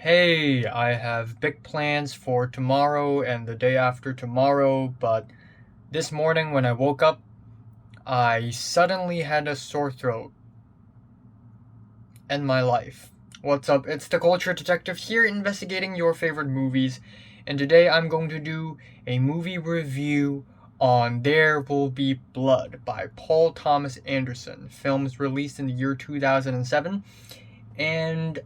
Hey, I have big plans for tomorrow and the day after tomorrow, but this morning when I woke up, I suddenly had a sore throat in my life. What's up? It's the Culture Detective here investigating your favorite movies, and today I'm going to do a movie review on There Will Be Blood by Paul Thomas Anderson. Films released in the year 2007, and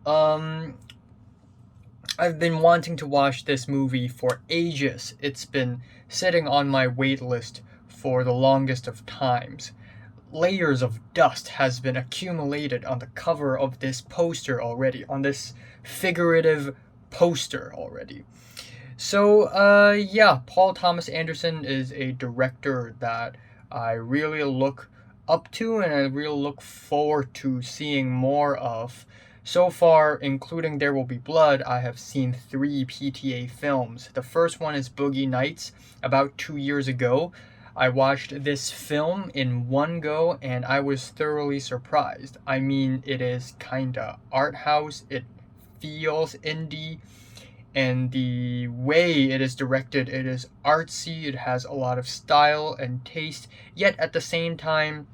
I've been wanting to watch this movie for ages. It's been sitting on my wait list for the longest of times. Layers of dust has been accumulated on the cover of this poster already, on this figurative poster already. So, yeah, Paul Thomas Anderson is a director that I really look up to and I really look forward to seeing more of. So far, including There Will Be Blood, I have seen three PTA films. The first one is Boogie Nights, about 2 years ago. I watched this film in one go and I was thoroughly surprised. I mean, it is kinda art house, it feels indie, and the way it is directed, it is artsy, it has a lot of style and taste, yet at the same time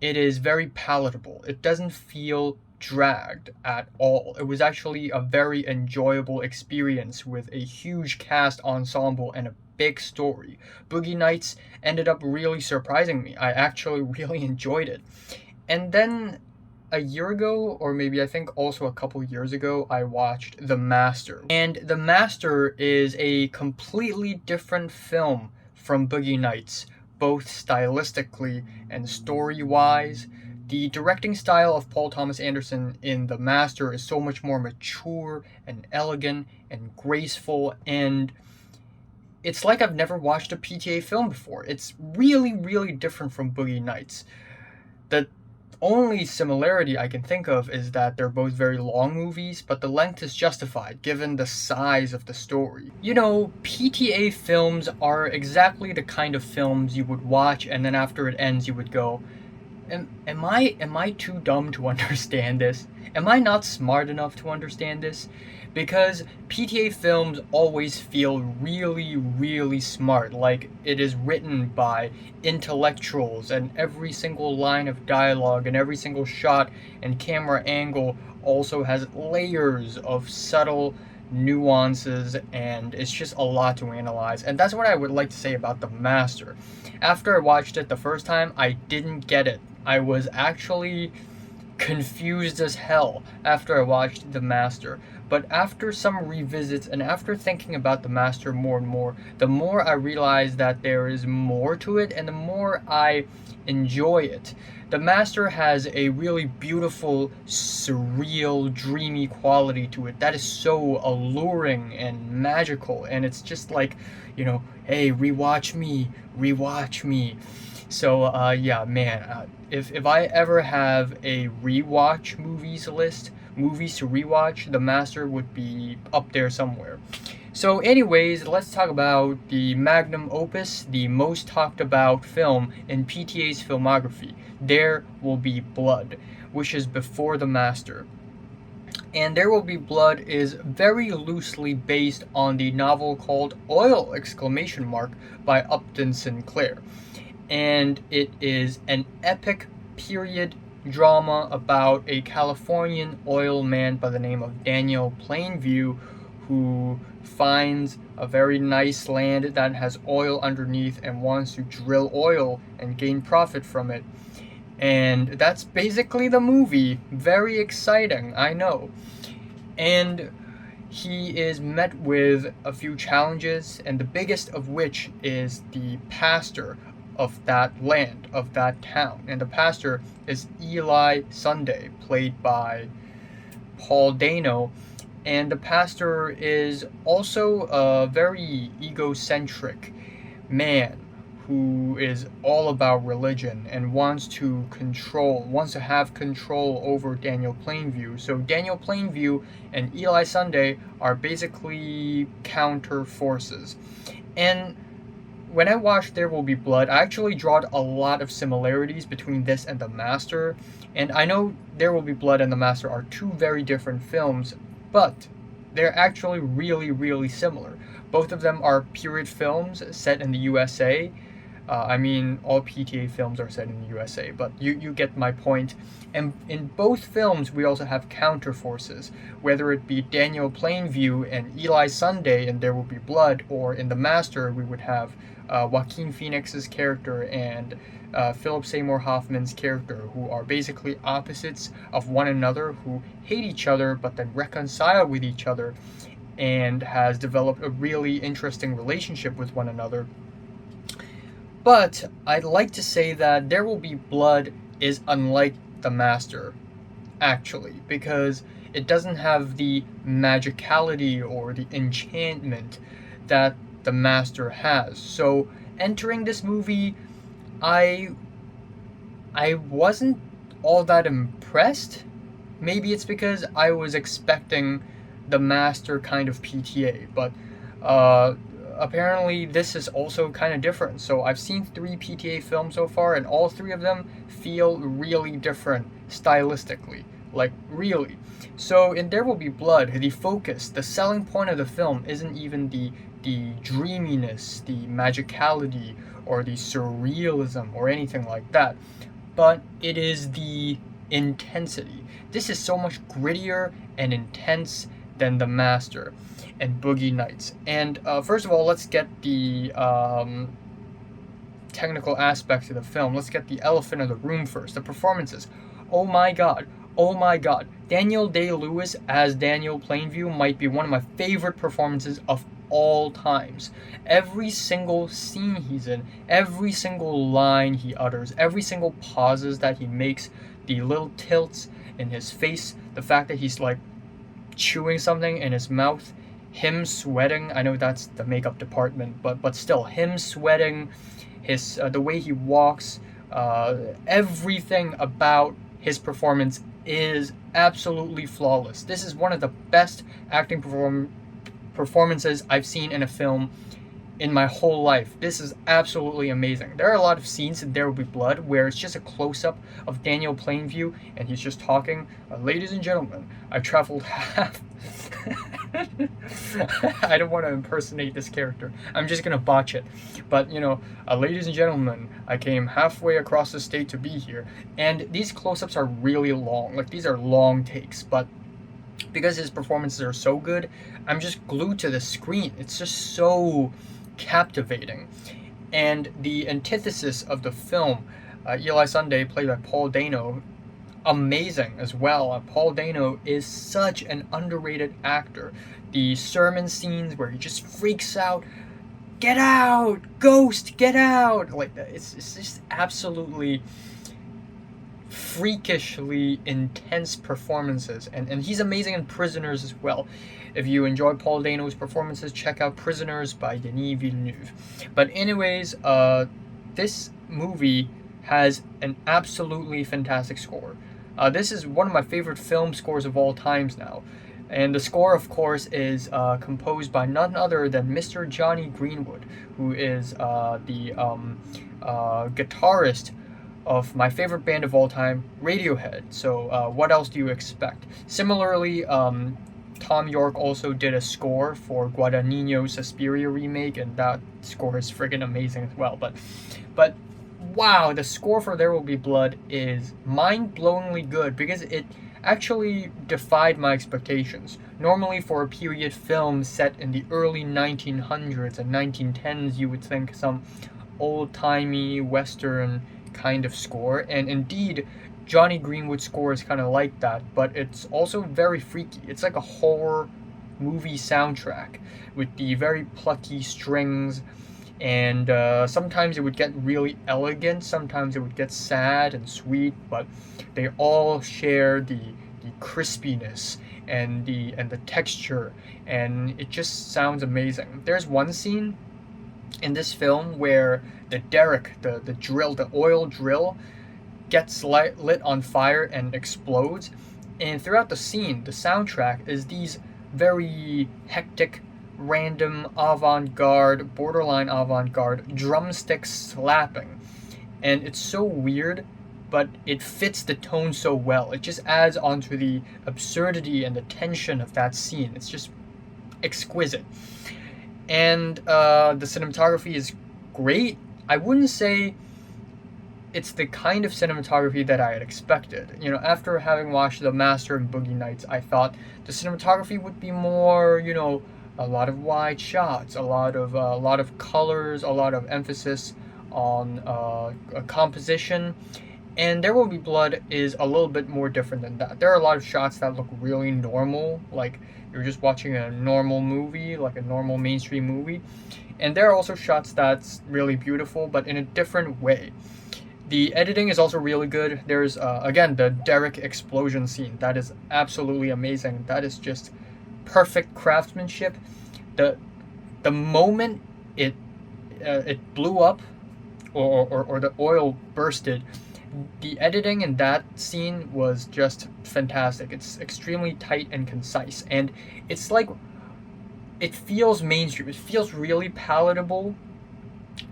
it is very palatable. It doesn't feel dragged at all. It was actually a very enjoyable experience with a huge cast ensemble and a big story. Boogie Nights ended up really surprising me. I actually really enjoyed it. And then a year ago, or maybe I think also a couple years ago, I watched The Master. And The Master is a completely different film from Boogie Nights, both stylistically and story wise. The directing style of Paul Thomas Anderson in The Master is so much more mature and elegant and graceful, and it's like I've never watched a PTA film before. It's really, really different from Boogie Nights. The only similarity I can think of is that they're both very long movies, but the length is justified given the size of the story. You know, PTA films are exactly the kind of films you would watch and then after it ends you would go, am I too dumb to understand this? Am I not smart enough to understand this? Because PTA films always feel really, really smart, like it is written by intellectuals, and every single line of dialogue and every single shot and camera angle also has layers of subtle nuances, and it's just a lot to analyze. And that's what I would like to say about The Master. After I watched it the first time, I didn't get it. I was actually confused as hell after I watched The Master. But after some revisits and after thinking about The Master more and more, the more I realized that there is more to it and the more I enjoy it. The Master has a really beautiful, surreal, dreamy quality to it that is so alluring and magical, and it's just like, hey, rewatch me, rewatch me. So, yeah, man, if I ever have a rewatch movies to rewatch, The Master would be up there somewhere. So, anyways, let's talk about the magnum opus, the most talked about film in PTA's filmography. There Will Be Blood, which is before The Master. And There Will Be Blood is very loosely based on the novel called Oil! By Upton Sinclair. And it is an epic period drama about a Californian oil man by the name of Daniel Plainview who finds a very nice land that has oil underneath and wants to drill oil and gain profit from it. And that's basically the movie. Very exciting, I know. And he is met with a few challenges, and the biggest of which is the pastor of that land, of that town. And the pastor is Eli Sunday, played by Paul Dano. And the pastor is also a very egocentric man who is all about religion and wants to have control over Daniel Plainview. So Daniel Plainview and Eli Sunday are basically counter forces. And when I watched There Will Be Blood, I actually drawed a lot of similarities between this and The Master. And I know There Will Be Blood and The Master are two very different films, but They're actually really, really similar. Both of them are period films set in the USA. I mean, all PTA films are set in the USA, but you get my point. And in both films, we also have counter forces, whether it be Daniel Plainview and Eli Sunday in There Will Be Blood, or in The Master, we would have Joaquin Phoenix's character and Philip Seymour Hoffman's character, who are basically opposites of one another, who hate each other but then reconcile with each other and has developed a really interesting relationship with one another. But I'd like to say that There Will Be Blood is unlike The Master, actually, because it doesn't have the magicality or the enchantment that The Master has. So entering this movie, I I wasn't all that impressed. Maybe it's because I was expecting the master kind of PTA, but uh, apparently this is also kind of different. So I've seen 3 PTA films so far, and all 3 of them feel really different stylistically. Like, really. So in There Will Be Blood, the focus, the selling point of the film isn't even the dreaminess, the magicality, or the surrealism, or anything like that, but it is the intensity. This is so much grittier and intense than The Master and Boogie Nights. And first of all, let's get the technical aspects of the film. Let's get the elephant in the room first, the performances. Oh my god. Oh my god. Daniel Day-Lewis as Daniel Plainview might be one of my favorite performances of all times. Every single scene he's in, every single line he utters, every single pauses that he makes, the little tilts in his face, the fact that he's like chewing something in his mouth, him sweating. I know that's the makeup department, but still, him sweating, his the way he walks, everything about his performance is absolutely flawless. This is one of the best acting performances I've seen in a film in my whole life. This is absolutely amazing. There are a lot of scenes in There Will Be Blood where it's just a close-up of Daniel Plainview and he's just talking, ladies and gentlemen, I traveled half... I don't want to impersonate this character. I'm just going to botch it. But, ladies and gentlemen, I came halfway across the state to be here. And these close-ups are really long. Like, these are long takes, but because his performances are so good, I'm just glued to the screen. It's just so captivating. And the antithesis of the film, Eli Sunday, played by Paul Dano, amazing as well. Paul Dano is such an underrated actor. The sermon scenes where he just freaks out, "Get out! Ghost, get out!" Like, it's just absolutely freakishly intense performances, and he's amazing in Prisoners as well. If you enjoy Paul Dano's performances, check out Prisoners by Denis Villeneuve. But anyways, this movie has an absolutely fantastic score. This is one of my favorite film scores of all times now. And the score, of course, is composed by none other than Mr. Johnny Greenwood, who is the guitarist of my favorite band of all time, Radiohead. So what else do you expect? Similarly, Tom York also did a score for Guadagnino's Suspiria remake, and that score is friggin' amazing as well. But wow, the score for There Will Be Blood is mind-blowingly good because it actually defied my expectations. Normally, for a period film set in the early 1900s and 1910s, you would think some old-timey Western kind of score, and indeed, Johnny Greenwood's score is kind of like that, but it's also very freaky. It's like a horror movie soundtrack with the very plucky strings, and sometimes it would get really elegant, sometimes it would get sad and sweet, but they all share the crispiness and the texture, and it just sounds amazing. There's one scene in this film where the derrick, the drill, the oil drill, gets lit on fire and explodes, and throughout the scene, the soundtrack is these very hectic, random, avant-garde, borderline avant-garde drumstick slapping, and it's so weird, but it fits the tone so well. It just adds onto the absurdity and the tension of that scene. It's just exquisite. And the cinematography is great. I wouldn't say it's the kind of cinematography that I had expected. You know, after having watched The Master and Boogie Nights, I thought the cinematography would be more, you know, a lot of wide shots, a lot of colors, a lot of emphasis on a composition. And There Will Be Blood is a little bit more different than that. There are a lot of shots that look really normal, like you're just watching a normal movie, like a normal mainstream movie. And there are also shots that's really beautiful, but in a different way. The editing is also really good. There's again the Derek explosion scene. That is absolutely amazing. That is just perfect craftsmanship. The the moment it it blew up, or the oil bursted, the editing in that scene was just fantastic. It's extremely tight and concise, and it's like it feels mainstream. It feels really palatable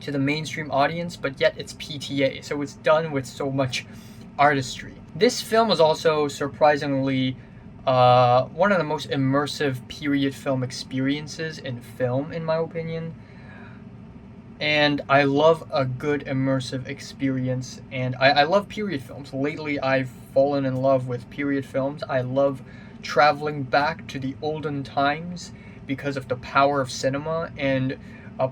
to the mainstream audience, but yet it's PTA, so it's done with so much artistry. This film was also surprisingly one of the most immersive period film experiences in film, in my opinion. And I love a good immersive experience, and I love period films. Lately, I've fallen in love with period films. I love traveling back to the olden times because of the power of cinema, and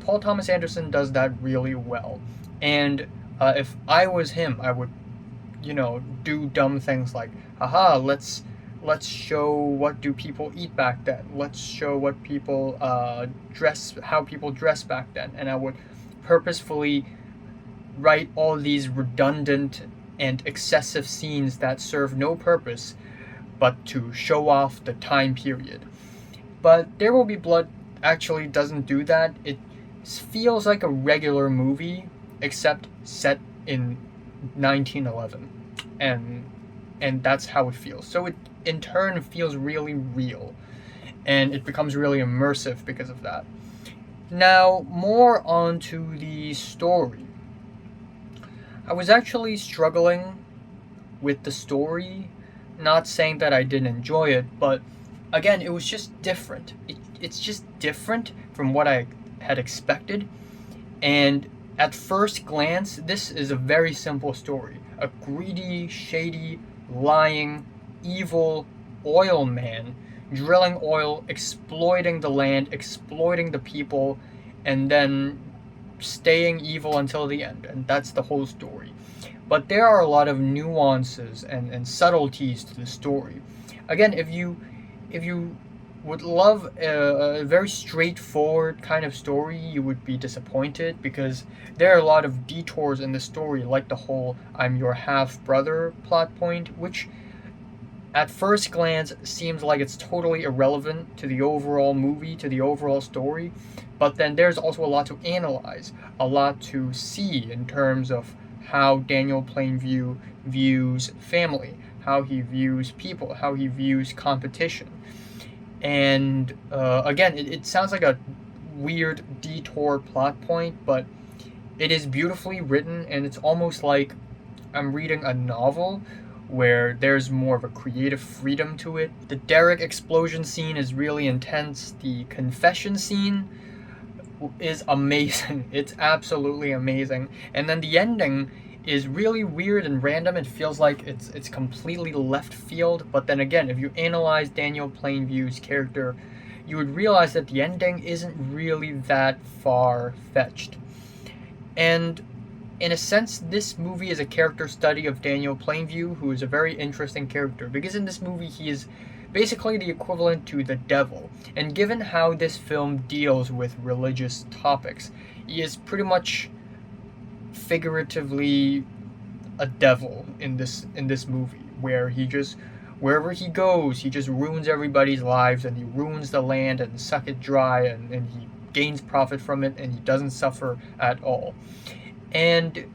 Paul Thomas Anderson does that really well. And if I was him, I would, you know, do dumb things like, haha, let's show what do people eat back then. Let's show what people how people dress back then, and I would purposefully write all these redundant and excessive scenes that serve no purpose but to show off the time period. But There Will Be Blood actually doesn't do that. It feels like a regular movie, except set in 1911, and that's how it feels. So it in turn feels really real, and it becomes really immersive because of that. Now, more onto the story. I was actually struggling with the story, not saying that I didn't enjoy it, but again, it was just different. It's just different from what I had expected. And at first glance, this is a very simple story. A greedy, shady, lying, evil oil man drilling oil, exploiting the land, exploiting the people, and then staying evil until the end. And that's the whole story. But there are a lot of nuances and subtleties to the story. Again, if you would love a very straightforward kind of story, you would be disappointed because there are a lot of detours in the story, like the whole "I'm your half brother" plot point, which at first glance seems like it's totally irrelevant to the overall movie, to the overall story, but then there's also a lot to analyze, a lot to see in terms of how Daniel Plainview views family, how he views people, how he views competition. And again, it sounds like a weird detour plot point, but it is beautifully written, and it's almost like I'm reading a novel where there's more of a creative freedom to it. The Derek explosion scene is really intense. The confession scene is amazing. It's absolutely amazing. And then the ending is really weird and random. It feels like it's completely left field. But then again, if you analyze Daniel Plainview's character, you would realize that the ending isn't really that far fetched. And in a sense, this movie is a character study of Daniel Plainview, who is a very interesting character, because in this movie he is basically the equivalent to the devil. And given how this film deals with religious topics, he is pretty much figuratively a devil in this movie, where he just wherever he goes, he just ruins everybody's lives, and he ruins the land and suck it dry, and he gains profit from it, and he doesn't suffer at all. And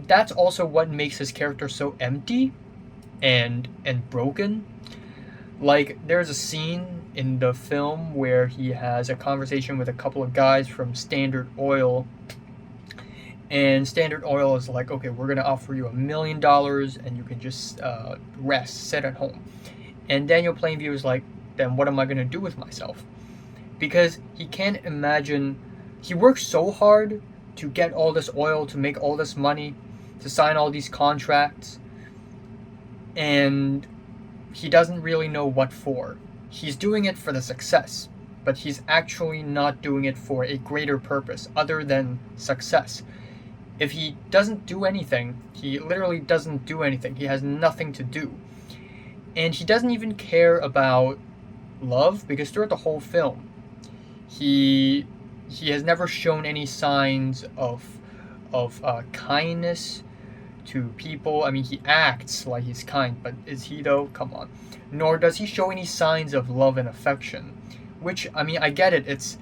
that's also what makes his character so empty and broken. Like, there's a scene in the film where he has a conversation with a couple of guys from Standard Oil, and Standard Oil is like, okay, we're gonna offer you $1 million and you can just rest, sit at home. And Daniel Plainview is like, then what am I going to do with myself? Because he can't imagine. He works so hard to get all this oil, to make all this money, to sign all these contracts, and he doesn't really know what for. He's doing it for the success, but he's actually not doing it for a greater purpose other than success. If he doesn't do anything, he literally doesn't do anything. He has nothing to do. And he doesn't even care about love, because throughout the whole film, he has never shown any signs of kindness to people. I mean, he acts like he's kind, but is he though? Come on. Nor does he show any signs of love and affection. Which, I mean, I get it. It's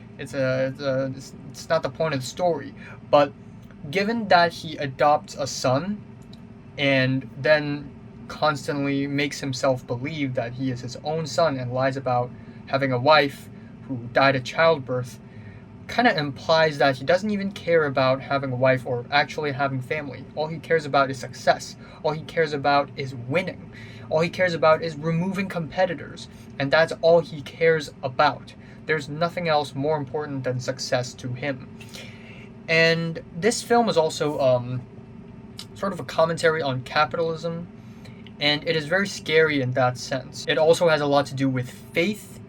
not the point of the story, but given that he adopts a son and then constantly makes himself believe that he is his own son and lies about having a wife who died at childbirth, kind of implies that he doesn't even care about having a wife or actually having family. All he cares about is success. All he cares about is winning. All he cares about is removing competitors. And that's all he cares about. There's nothing else more important than success to him. And this film is also sort of a commentary on capitalism, and it is very scary in that sense. It also has a lot to do with faith,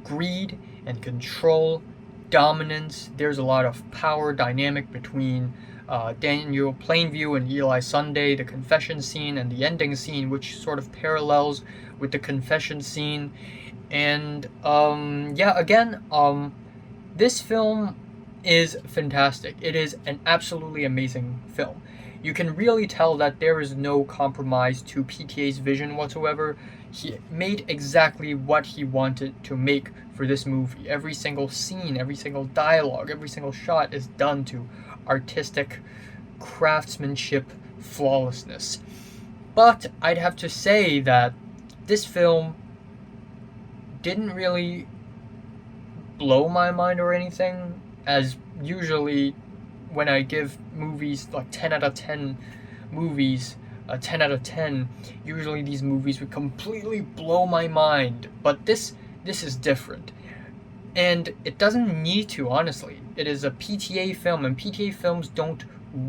greed, and control, dominance. There's a lot of power dynamic between Daniel Plainview and Eli Sunday, the confession scene, and the ending scene, which sort of parallels with the confession scene. And this film is fantastic. It is an absolutely amazing film. You can really tell that there is no compromise to PTA's vision whatsoever. He made exactly what he wanted to make for this movie. Every single scene, every single dialogue, every single shot is done to artistic craftsmanship flawlessness. But I'd have to say that this film didn't really blow my mind or anything, as usually when I give movies like 10 out of 10 movies, 10 out of 10, usually these movies would completely blow my mind. But this is different. And it doesn't need to, honestly. It is a PTA film, and PTA films don't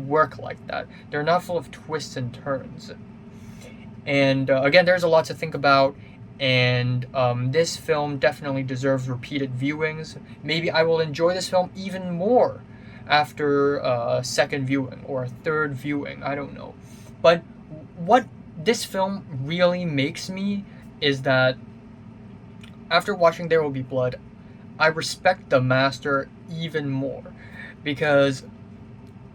work like that. They're not full of twists and turns. And again, there's a lot to think about. And this film definitely deserves repeated viewings. Maybe I will enjoy this film even more after a second viewing or a third viewing. I don't know. But what this film really makes me is that after watching There Will Be Blood, I respect the Master even more, because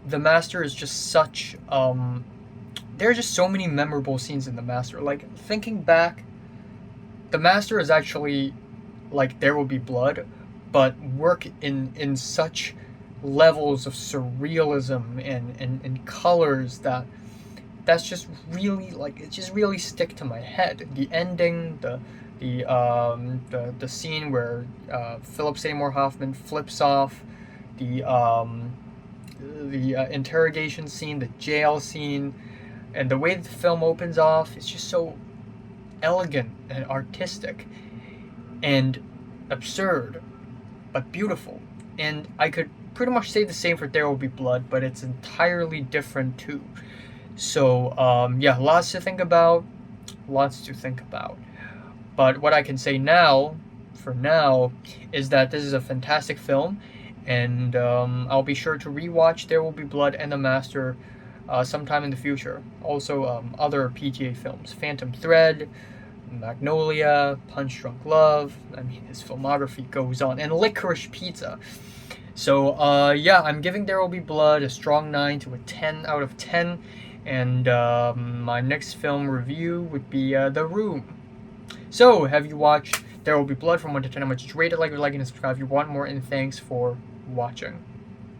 the Master is just such there are just so many memorable scenes in the Master. Like, thinking back, the Master is actually like There Will Be Blood, but work in such levels of surrealism and colors that's just really, like, it just really stick to my head. The ending, the scene where Philip Seymour Hoffman flips off, the interrogation scene, the jail scene, and the way the film opens off is just so elegant and artistic and absurd, but beautiful. And I could pretty much say the same for There Will Be Blood, but it's entirely different too. So lots to think about. But what I can say now, for now, is that this is a fantastic film, and I'll be sure to rewatch There Will Be Blood and The Master sometime in the future. Also, other PTA films: Phantom Thread, Magnolia, Punch Drunk Love. I mean, his filmography goes on, and Licorice Pizza. So I'm giving There Will Be Blood a strong 9 to a 10 out of 10. And my next film review would be The Room. So, have you watched There Will Be Blood? From 1 to 10, how much did you rate it? Like, and subscribe if you want more, and thanks for watching.